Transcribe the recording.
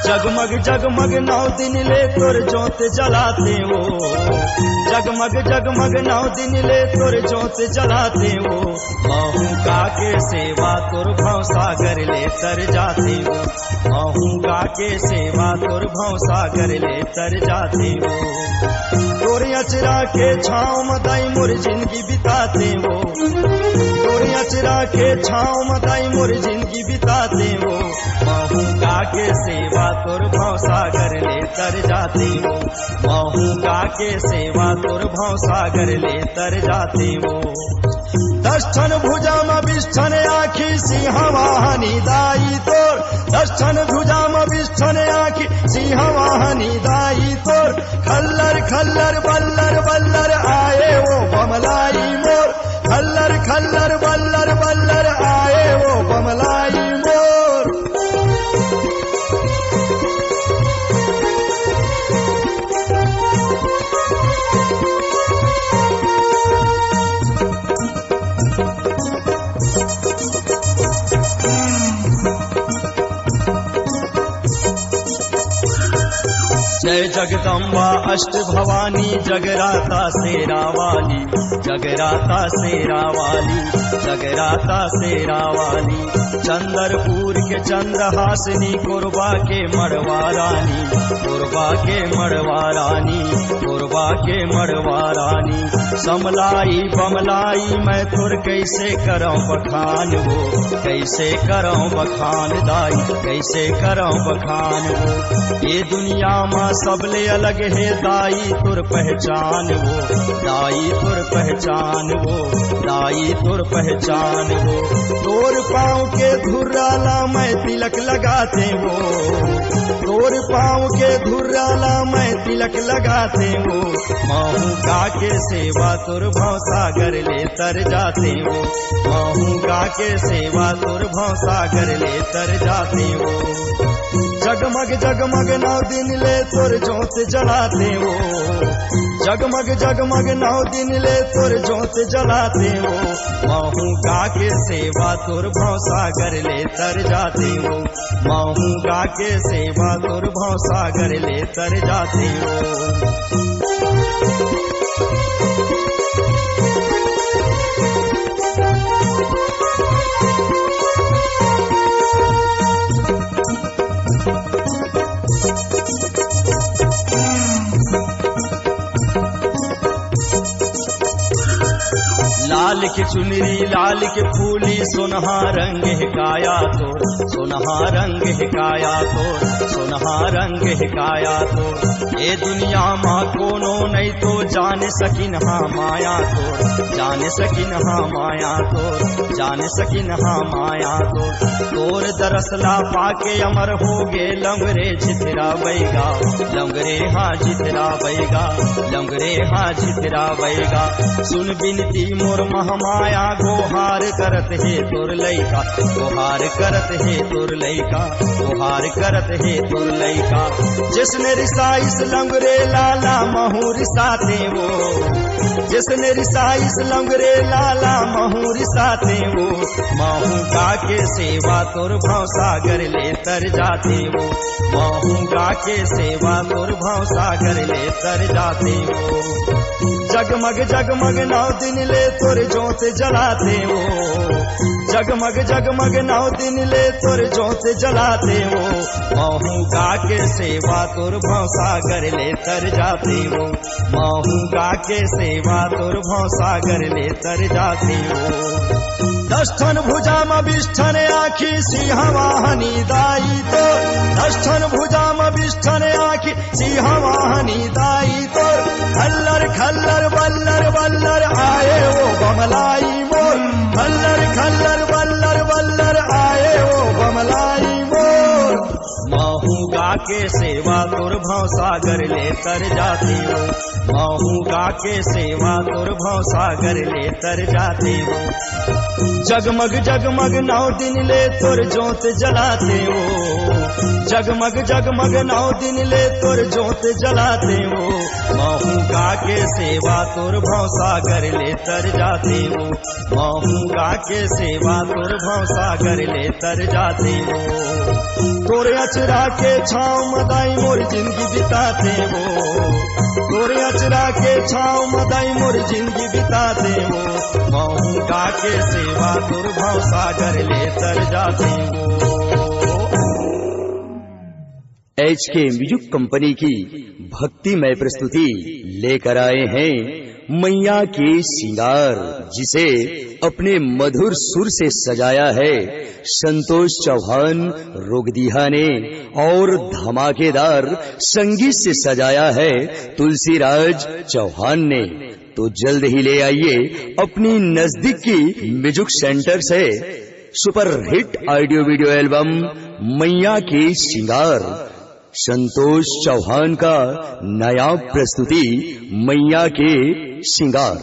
जगमग जगमग 9 दिन ले तोर जोत जलाते हो, जगमग जगमग 9 दिन ले तोर जोत जलाते हो। महू गा के सेवा तोर भव सागर ले तर जाते हो, महू गा के सेवा तोर भव सागर ले तर जाते हो। तोर अचरा के छाँव मदाई मोर जिंदगी बिताते हो, तोर अचरा के छाँव मदाई मोर जिंदगी बिताते हो। महू गा के सेवा तोर भव सागर ले तर जाते हो, महू गा के सेवा तोर भव सागर ले तर जाते हो। 10 ठन भुजा में 20 ठन आखी सिंह वाहनी दाई तोर, 10 ठन भुजा में 20 ठन आखी सिंह वाहनी दाई तोर। खल्लर खल्लर बल्लर बल्लर आए वो बमलाई मोर, खल्लर खल्लर बल्लर बल्लर आए वो बमलाई मोर। जय जगदम्बा अष्ट भवानी जगराता शेरा वाली, जगराता शेरा वाली, जगराता शेरा वाली। चंदरपुर के चंद्रहासिनी कोरबा के मड़वा रानी, कोरबा के मड़वा रानी, कोरबा के मड़वा रानी। समलाई बमलाई मैं तोर कैसे करऊं बखान हो, कैसे करऊं बखान दाई, कैसे करऊं बखान हो। ये दुनिया माँ सबले अलग है दाई तुर पहचान वो, दाई तुर पहचान वो, दाई तुर पहचान वो। तोर पाँव के धुर्राला मैं तिलक लगाते हो, तोर पाँव के धुर्राला मैं तिलक लगाते हो। महू गा के सेवा तुर भव सागर ले तर जाते हो, महू गा के सेवा तुर भव सागर ले तर जाते हो। जगमग जगमग 9 दिन ले तोर जोत जलाते हो, जगमग जगमग 9 दिन ले तोर जोत जलाते हो। महू गा के सेवा तोर भव सागर ले तर जाते हो, महू गा के सेवा तोर भव सागर ले तर जाते हो। लाल की चुनरी लाल के फूली सोनहा रंग है काया तोर, सोनहा रंग है काया तोर, सोनहा रंग है काया तोर। ये दुनिया माँ कोनो नहीं तो जान सकिन हाँ माया तोर, जान सकिन हाँ माया तोर, जान सकिन हाँ माया तोर। तोर दरसला पाके अमर हो गे लंगरे जितरा बैगा, लंगरे हाँ जितरा बैगा, लंगरे हाँ जितरा बैगा। सुन बिनती मोर महमाया गोहार करत है तोर लैका, गोहार करत है तोर लैका, गोहार करत है तोर लैका। जिसने रिसा इस लंगरे लाला महू रिसाते वो, जिसने रिसा इस लंगरे लाला महू रिसाते वो। महू गा के सेवा तोर भव सागर ले तर जाते हो, महू गा के सेवा तोर भव सागर ले तर जाते हो। जगमग जगमग 9 दिन ले तोर जोत जलाते हो, जगमग जगमग 9 दिन ले तोर जोत जलाते हो। महू गा के सेवा तोर भव सागर ले तर जाते हो, महू गा के सेवा तोर भव सागर ले तर जाते हो। दष्ठन भुजामभिष्ठन आखी सिंहवाहनी दाई तो, दष्ठन भुजामभिष्ठन आखी सिंहवाहनी दाई तो, खल्लर खल्लर बल्लर बल्लर आए वो बमलाई मोर, खल्लर खल्लर बल्लर बल्लर आए वो बमलाई मोर। माहू गा के सेवा तुर भव सागर ले तर जाती हो, माहू गा के सेवा तुर भव सागर ले तर जाती हो। जगमग जगमग 9 दिन ले तुर जोत जलाते हो, जगमग जगमग 9 दिन ले तुर जोत जलाते हो। माहू गा के सेवा तुर भव सागर ले तर जाते हो, माहू गा के सेवा तुर भव सागर ले तर जाते हो। तोरे अचरा के छाँव मदाई मोर जिंदगी बिताते हो, तोरे अचरा के छाँव मदाई मोर जिंदगी बिताते हो। माहू गा के सेवा तुर भव सागर ले तर जाते हो। HK म्यूजिक कंपनी की भक्तिमय प्रस्तुति लेकर आए हैं मैया के श्रृंगार, जिसे अपने मधुर सुर से सजाया है संतोष चौहान रोगदीहा ने और धमाकेदार संगीत से सजाया है तुलसीराज चौहान ने। तो जल्द ही ले आइए अपनी नजदीकी म्यूजिक सेंटर से super hit audio video album मैया के श्रृंगार, संतोष चौहान का नया प्रस्तुति मैया के श्रृंगार।